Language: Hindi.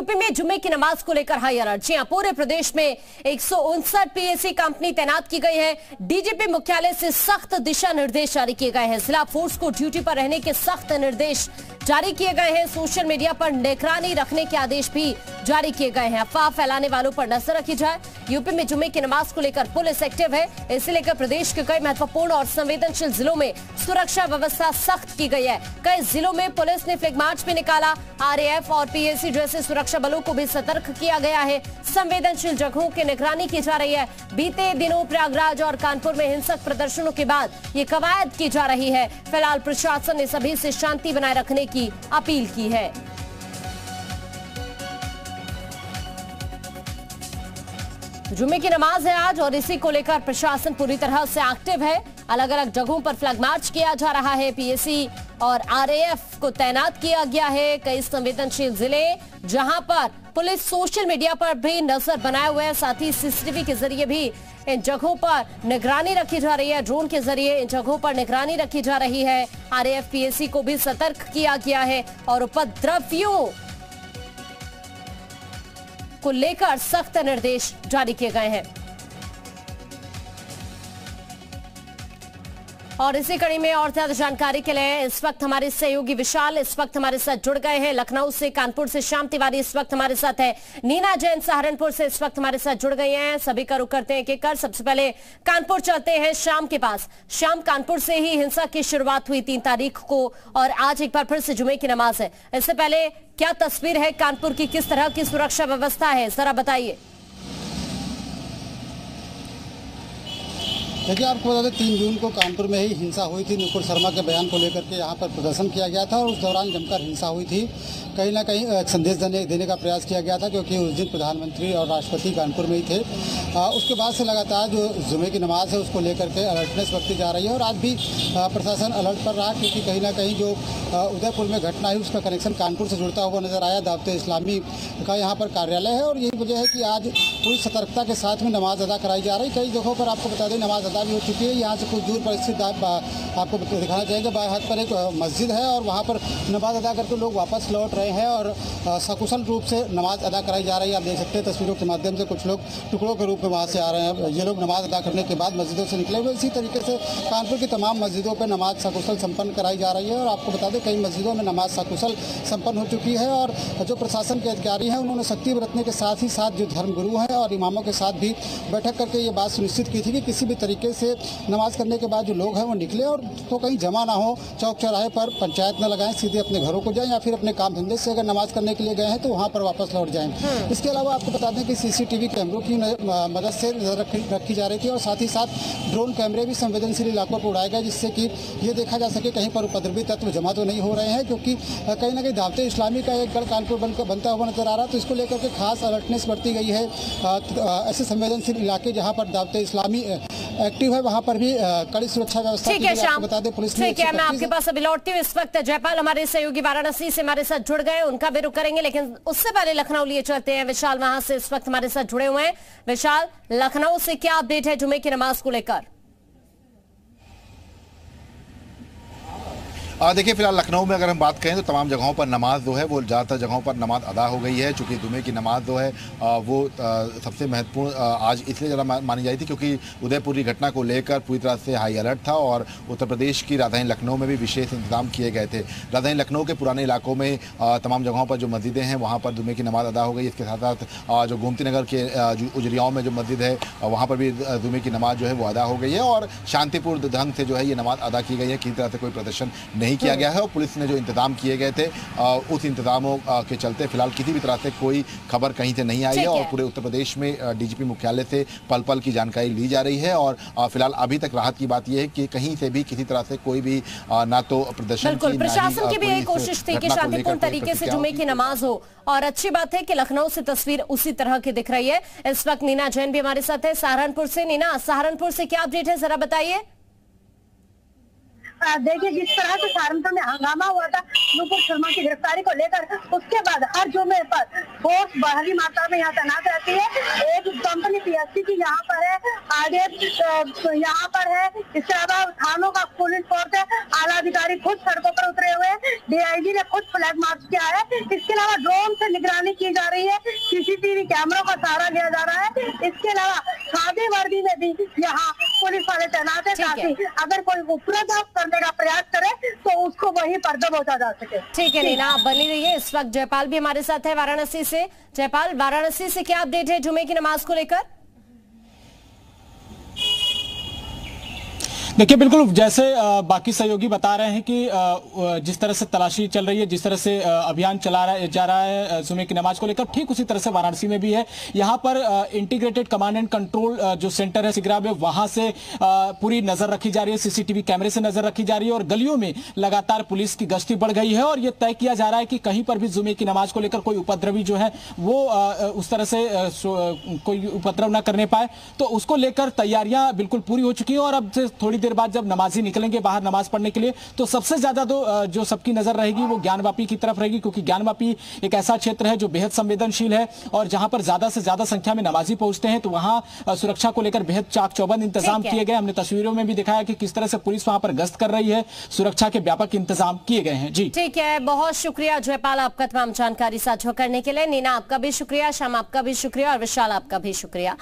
यूपी में जुम्मे की नमाज को लेकर हाई अलर्ट। जी हां, पूरे प्रदेश में 159 पीएसी कंपनी तैनात की गई है। डीजीपी मुख्यालय से सख्त दिशा निर्देश जारी किए गए हैं। जिला फोर्स को ड्यूटी पर रहने के सख्त निर्देश जारी किए गए हैं। सोशल मीडिया पर निगरानी रखने के आदेश भी जारी किए गए हैं। अफवाह फैलाने वालों पर नजर रखी जाए। यूपी में जुम्मे की नमाज को लेकर पुलिस एक्टिव है। इसे लेकर प्रदेश के कई महत्वपूर्ण और संवेदनशील जिलों में सुरक्षा व्यवस्था सख्त की गई है। कई जिलों में पुलिस ने फ्लैग मार्च भी निकाला। आरएएफ और पीएसी जैसे सुरक्षा बलों को भी सतर्क किया गया है। संवेदनशील जगहों की निगरानी की जा रही है। बीते दिनों प्रयागराज और कानपुर में हिंसक प्रदर्शनों के बाद ये कवायद की जा रही है। फिलहाल प्रशासन ने सभी से शांति बनाए रखने की अपील की है। जुम्मे की नमाज है आज और इसी को लेकर प्रशासन पूरी तरह से एक्टिव है। अलग अलग जगहों पर फ्लैग मार्च किया जा रहा है। पीएसी और आरएएफ को तैनात किया गया है। कई संवेदनशील जिले जहां पर पुलिस सोशल मीडिया पर भी नजर बनाए हुए है। साथ ही सीसीटीवी के जरिए भी इन जगहों पर निगरानी रखी जा रही है। ड्रोन के जरिए इन जगहों पर निगरानी रखी जा रही है। आरएएफ पीएसी को भी सतर्क किया गया है और उपद्रवियों को लेकर सख्त निर्देश जारी किए गए हैं। और इसी कड़ी में और ज्यादा जानकारी के लिए इस वक्त हमारे सहयोगी विशाल इस वक्त हमारे साथ जुड़ गए हैं। लखनऊ से, कानपुर से श्याम तिवारी इस वक्त हमारे साथ है। नीना जैन सहारनपुर से इस वक्त हमारे साथ जुड़ गई हैं। सभी का रुख करते हैं कि कर सबसे पहले कानपुर चलते हैं श्याम के पास। श्याम, कानपुर से ही हिंसा की शुरुआत हुई 3 तारीख को और आज एक बार फिर से जुमे की नमाज है। इससे पहले क्या तस्वीर है कानपुर की, किस तरह की सुरक्षा व्यवस्था है, जरा बताइए। देखिए, आपको बता दें 3 जून को कानपुर में ही हिंसा हुई थी। नुपुर शर्मा के बयान को लेकर के यहाँ पर प्रदर्शन किया गया था और उस दौरान जमकर हिंसा हुई थी। कहीं ना कहीं एक संदेश देने का प्रयास किया गया था, क्योंकि उस दिन प्रधानमंत्री और राष्ट्रपति कानपुर में ही थे। उसके बाद से लगातार जो जुमे की नमाज है उसको लेकर के अलर्टनेस बरती जा रही है और आज भी प्रशासन अलर्ट पर रहा, क्योंकि कहीं ना कहीं जो उदयपुर में घटना है उसका कनेक्शन कानपुर से जुड़ता हुआ नजर आया। दावते इस्लामी का यहाँ पर कार्यालय है और यही वजह है कि आज पूरी सतर्कता के साथ में नमाज अदा कराई जा रही। कई जगहों पर आपको बता दें नमाज अदा भी हो चुकी है। यहाँ से कुछ दूर पर स्थित आपको दिखाना चाहेंगे, बाएं हाथ पर एक मस्जिद है और वहाँ पर नमाज अदा करके लोग वापस लौट रहे हैं और सकुशल रूप से नमाज अदा कराई जा रही है। आप देख सकते हैं तस्वीरों के माध्यम से कुछ लोग टुकड़ों के रूप में वहाँ से आ रहे हैं। ये लोग नमाज अदा करने के बाद मस्जिदों से निकले हुए। इसी तरीके से कानपुर की तमाम मस्जिदों पर नमाज सकुशल संपन्न कराई जा रही है और आपको बता दें कई मस्जिदों में नमाज सकुशल संपन्न हो चुकी है। और जो प्रशासन के अधिकारी हैं उन्होंने सख्ती बरतने के साथ ही साथ जो धर्मगुरु हैं और इमामों के साथ भी बैठक करके ये बात सुनिश्चित की थी कि किसी भी तरीके से नमाज करने के बाद जो लोग हैं वो निकले और तो कहीं जमा ना हो, चौक चौराहे पर पंचायत न लगाएं, सीधे अपने घरों को जाएं या फिर अपने काम धंधे से अगर नमाज करने के लिए गए हैं तो वहाँ पर वापस लौट जाएं। इसके अलावा आपको बता दें कि सीसीटीवी कैमरों की मदद से नजर रखी जा रही थी और साथ ही साथ ड्रोन कैमरे भी संवेदनशील इलाकों पर उड़ाए गए, जिससे कि ये देखा जा सके कहीं पर उपद्रवी तत्व जमा तो नहीं हो रहे हैं, क्योंकि कहीं ना कहीं दावते इस्लामी का एक गढ़ कानपुर बनता हुआ नजर आ रहा है। तो इसको लेकर के खास अलर्टनेस बरती गई है। ऐसे संवेदनशील इलाके जहाँ पर दावते इस्लामी एक्टिव है वहाँ पर भी कड़ी सुरक्षा व्यवस्था की है। बता दें पुलिस ने, ठीक है, मैं आपके पास अभी लौटती हूँ। इस वक्त जयपाल हमारे सहयोगी वाराणसी से हमारे साथ जुड़ गए, उनका भी रुख करेंगे, लेकिन उससे पहले लखनऊ लिए चलते हैं। विशाल वहां से इस वक्त हमारे साथ जुड़े हुए हैं। विशाल, लखनऊ से क्या अपडेट है जुमे की नमाज को लेकर? देखिए, फिलहाल लखनऊ में अगर हम बात करें तो तमाम जगहों पर नमाज जो है वो ज़्यादातर जगहों पर नमाज अदा हो गई है। चूँकि जुमे की नमाज जो है वो सबसे महत्वपूर्ण आज इसलिए ज़्यादा मानी जाती थी क्योंकि उदयपुर की घटना को लेकर पूरी तरह से हाई अलर्ट था और उत्तर प्रदेश की राजधानी लखनऊ में भी विशेष इंतजाम किए गए थे। राजधानी लखनऊ के पुराने इलाकों में तमाम जगहों पर जो मस्जिदें हैं वहाँ पर जुमे की नमाज अदा हो गई। इसके साथ साथ जो गोमती नगर के उजरियाओं में जो मस्जिद है वहाँ पर भी जुमे की नमाज जो है वो अदा हो गई है और शांतिपूर्ण ढंग से जो है ये नमाज अदा की गई है। किसी तरह से कोई प्रदर्शन नहीं किया गया है और पुलिस ने जो इंतजाम किए गए थे उस इंतजामों के चलते फिलहाल किसी भी तरह से कोई खबर कहीं से नहीं आई है और पूरे उत्तर प्रदेश में डीजीपी मुख्यालय से पल पल की जानकारी ली जा रही है। और फिलहाल अभी तक राहत की बात यह है कि कहीं से भी किसी तरह से कोई भी ना तो प्रदर्शन की, प्रशासन की भी यही कोशिश थी कि शांतिपूर्ण तरीके से जुमे की नमाज हो और अच्छी बात है कि लखनऊ से तस्वीर उसी तरह की दिख रही है। इस वक्त नीना जैन भी हमारे साथ है सहारनपुर से। नीना, सहारनपुर से क्या अपडेट है, जरा बताइए। देखिए जिस तरह से सहारनपुर में हंगामा हुआ था नुपुर शर्मा की गिरफ्तारी को लेकर, उसके बाद हर जुमे पर फोर्स बड़ी मात्रा में यहाँ तैनात रहती है। एक कंपनी पीएससी की यहाँ पर है, आरडीएफ यहाँ पर है, इसके अलावा थानों का पुलिस फोर्स है, आला अधिकारी खुद सड़कों पर उतरे हुए हैं, डीआईजी ने खुद फ्लैग मार्च किया है। इसके अलावा ड्रोन से निगरानी की जा रही है, सीसीटीवी कैमरों का सहारा लिया जा रहा है। इसके अलावा सादे वर्दी में भी यहाँ पुलिस वाले तैनात है ताकि अगर कोई उपद्रव करने का प्रयास करे तो उसको वहीं पर दबोचा जा सके। ठीक है नीना, आप बनी रहिए। इस वक्त जयपाल भी हमारे साथ है वाराणसी से। जयपाल, वाराणसी से क्या अपडेट है जुमे की नमाज को लेकर? देखिए, बिल्कुल जैसे बाकी सहयोगी बता रहे हैं कि जिस तरह से तलाशी चल रही है, जिस तरह से अभियान जा रहा है जुमे की नमाज को लेकर, ठीक उसी तरह से वाराणसी में भी है। यहाँ पर इंटीग्रेटेड कमांड एंड कंट्रोल जो सेंटर है सिगरा में, वहां से पूरी नजर रखी जा रही है, सीसीटीवी कैमरे से नजर रखी जा रही है और गलियों में लगातार पुलिस की गश्ती बढ़ गई है और यह तय किया जा रहा है कि कहीं पर भी जुमे की नमाज को लेकर कोई उपद्रवी जो है वो उस तरह से कोई उपद्रव न करने पाए, तो उसको लेकर तैयारियां बिल्कुल पूरी हो चुकी है। और अब से थोड़ी देर बाद जब नमाजी निकलेंगे बाहर नमाज पढ़ने के लिए, तो सबसे ज्यादा तो जो सबकी नजर रहेगी वो ज्ञानवापी की तरफ रहेगी, क्योंकि ज्ञानवापी एक ऐसा क्षेत्र है जो बेहद संवेदनशील है और जहां पर ज्यादा से ज्यादा संख्या में नमाजी पहुंचते हैं, तो वहां सुरक्षा को लेकर बेहद चाक चौबंद इंतजाम किए गए। हमने तस्वीरों में भी दिखाया कि किस तरह से पुलिस वहां पर गश्त कर रही है, सुरक्षा के व्यापक इंतजाम किए गए हैं। जी ठीक है, बहुत शुक्रिया जयपाल आपका तमाम जानकारी साझा करने के लिए। नीना आपका भी शुक्रिया, श्याम आपका भी शुक्रिया और विशाल आपका भी शुक्रिया।